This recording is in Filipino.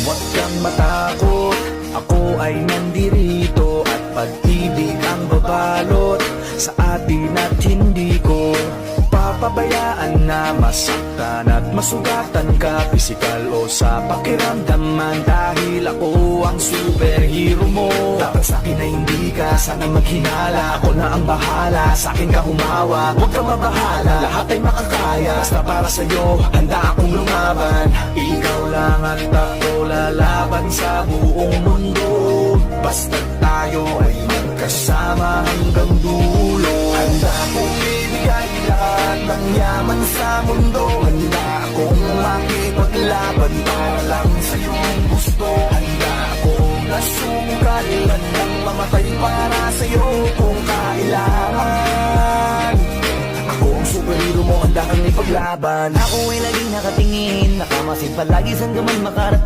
Huwag kang matakot, ako ay nandirito, at pag-ibig ang babalot sa atin at hindi ko papabayaan na masaktan at masugatan ka, pisikal o sa pakiramdaman, dahil ako ang superhero mo. Dapat sa'kin ay hindi ka sana maghinala, ako na ang bahala, sa'kin ka humawa, huwag kang mabahala, lahat ay makakaya, basta para sa'yo handa akong lumaban. Ikaw lang at ako lalaban sa buong mundo, basta tayo ay magkasama hanggang dulo. Handa akong ibigay lahat ng yaman sa mundo, handa akong makipaglaban para lang sa iyong gusto. Handa akong nasungkal, handang mamatay para sa iyo kung kailangan. Ako ang superhero mo, handa kang ipaglaban. Ako ay laging nakatingin, nakamasid palagi saan ka man makarating.